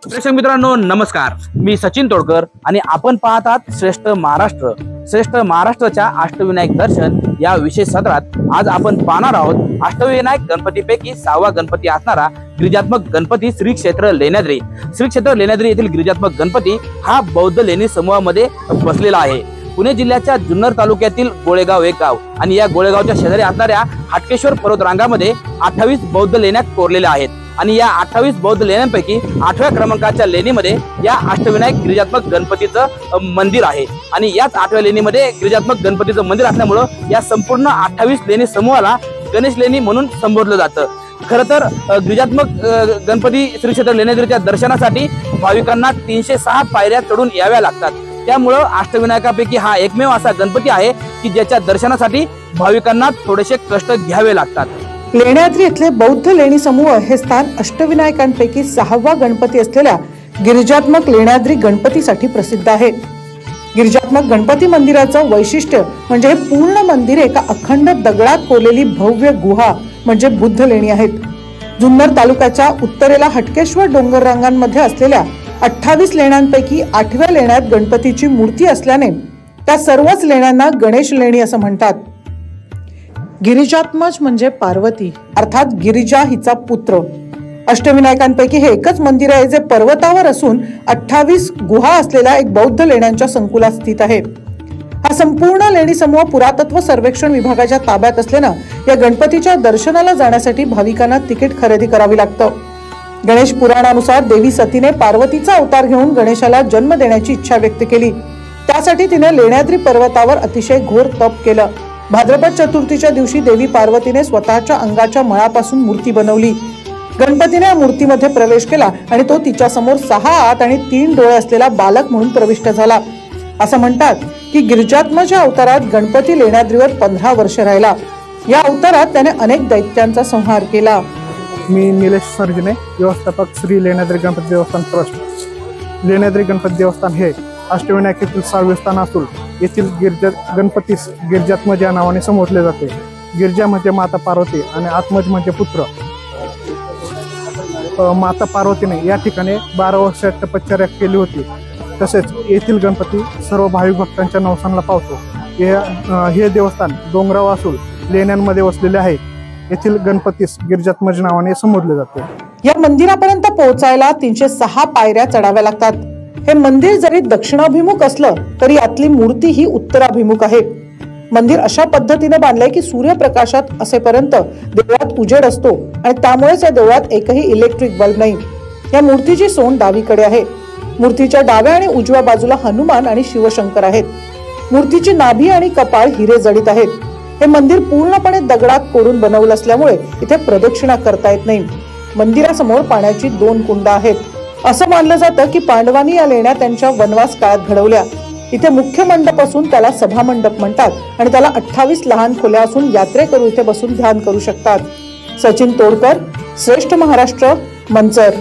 प्रेक्षक मित्रांनो नमस्कार, मी सचिन तोडकर आणि आपण पाहत आहात श्रेष्ठ महाराष्ट्राच्या अष्टविनायक दर्शन या विशेष सत्रात आज आपण पाहणार आहोत अष्टविनायक गणपतीपैकी 6वा गणपती असणारा गिरिजात्मक गणपती श्री क्षेत्र लेण्याद्री येथील गिरिजात्मक गणपती हा बौद्ध लेणी समूहामध्ये बसलेला आहे। पुणे जिल्ह्याच्या जुन्नर तालुक्यातील गोळेगाव एक गाव आणि या गोळेगावच्या शेजारी असणाऱ्या हाटकेश्वर पर्वत रांगामध्ये 28 बौद्ध लेण्या कोरलेल्या आहेत आणि या 28 बौद्ध लेण्यांपैकी 8व्या क्रमांकाच्या लेणीमध्ये या अष्टविनायक गिरिजात्मक गणपतीचं मंदिर आहे आणि याच 8व्या लेणीमध्ये गिरिजात्मक गणपतीचं मंदिर असल्यामुळे या संपूर्ण 28 लेणी समूहाला गणेश लेणी म्हणून संबोधलं जातं। खरं तर गिरिजात्मक गणपती श्री क्षेत्र लेण्याद्रीच्या दर्शनासाठी भाविकांना 306 पायऱ्या चढून याव्या लागतात। त्यामुळे अष्टविनायकापैकी हा एकमेव असा गणपती आहे की ज्याच्या दर्शनासाठी भाविकांना थोडेसे कष्ट घ्यावे लागतात। लेण्याद्री इथले बौद्ध लेणी समूह हे स्थान अष्टविनायकांपैकी 6वा गणपती असलेल्या गिरिजात्मक लेण्याद्री गणपतीसाठी प्रसिद्ध आहे। गिरिजात्मक गणपती मंदिराचं वैशिष्ट्य म्हणजे हे पूर्ण मंदिर एका अखंड दगडात कोरलेली भव्य गुहा म्हणजे बुद्ध लेणी आहेत। जुन्नर तालुक्याच्या उत्तरेला हटकेश्वर डोंगर रांगांमध्ये असलेल्या 28 लेण्यांपैकी 8व्या लेण्यात गणपतीची मूर्ती असल्याने त्या सर्वच लेण्यांना गणेश लेणी असं म्हणतात। गिरिजात्मज म्हणजे पार्वती अर्थात गिरिजा हिचा पुत्र। अष्टविनायकांपैकी हे एकच मंदिर आहे जे पर्वतावर असून 28 गुहा असलेल्या एक बौद्ध लेण्यांच्या संकुलात स्थित आहे। हा संपूर्ण लेणी समूह पुरातत्व सर्वेक्षण विभागाच्या ताब्यात असल्यानं या गणपतीच्या दर्शनाला जाण्यासाठी भाविकांना तिकीट खरेदी करावी लागतं। गणेश पुराणानुसार देवी सतीने पार्वतीचा अवतार घेऊन गणेशाला जन्म देण्याची इच्छा व्यक्त केली। त्यासाठी तिने लेण्याद्री पर्वतावर अतिशय घोर तप केलं। भाद्रपद चतुर्थीच्या दिवशी देवी पार्वतीने स्वतःच्या अंगाच्या मळापासून मूर्ती बनवली। गणपतीने या मूर्तीमध्ये प्रवेश केला आणि तो तिच्या समोर 6 हात आणि 3 डोळे असलेला बालक म्हणून प्रविष्ट झाला। असं म्हणतात की गिरिजात्मच्या अवतारात गणपती लेण्याद्रीवर 15 वर्ष राहिला। या अवतारात त्याने अनेक दैत्यांचा संहार केला। मी निलेश सर्जने, व्यवस्थापक श्री लेण्याद्री गणपती देवस्थान ट्रस्ट। लेण्याद्री गणपती देवस्थान हे अष्टविनायकातील 6वे स्थान असून येथील गणपतीस गिरिजात्मज या नावाने संबोधले जाते। गिरिजा म्हणजे माता पार्वती आणि आत्मज म्हणजे पुत्र। माता पार्वतीने या ठिकाणी 12 वर्ष तपश्चर्या केली होती। तसेच येथील गणपती सर्व भाविक भक्तांच्या नवसांना पावतो। हे देवस्थान डोंगरावर असून लेण्यांमध्ये वसलेले आहे। येथील गणपतीस गिरिजात्मज नावाने संबोधले जाते। या मंदिरापर्यंत पोहोचायला 306 पायऱ्या चढाव्या लागतात। हे मंदिर जरी दक्षिणाभिमुख असलं तरी यातली मूर्ती ही उत्तराभिमुख आहे। मंदिर अशा पद्धतीने बांधलंय की सूर्यप्रकाशात असेपर्यंत देवळात उजेड असतो आणि त्यामुळेच या देवळात एकही इलेक्ट्रिक बल्ब नाही। या मूर्तीची सोंड डावीकडे आहे। मूर्तीच्या डाव्या आणि उजव्या बाजूला हनुमान आणि शिवशंकर आहेत। मूर्तीची नाभी आणि कपाळ हिरे जडित आहेत। हे मंदिर पूर्णपणे दगडात कोरून बनवलं असल्यामुळे इथे प्रदक्षिणा करता येत नाही। मंदिरासमोर पाण्याची 2 कुंड आहेत। असं मानलं जातं की पांडवांनी या लेण्या त्यांच्या वनवास काळात घडवल्या। इथे मुख्य मंडप असून त्याला सभा मंडप म्हणतात आणि त्याला 28 लहान खोल्या असून यात्रेकरू इथे बसून ध्यान करू शकतात। सचिन तोडकर, श्रेष्ठ महाराष्ट्र, मंचर।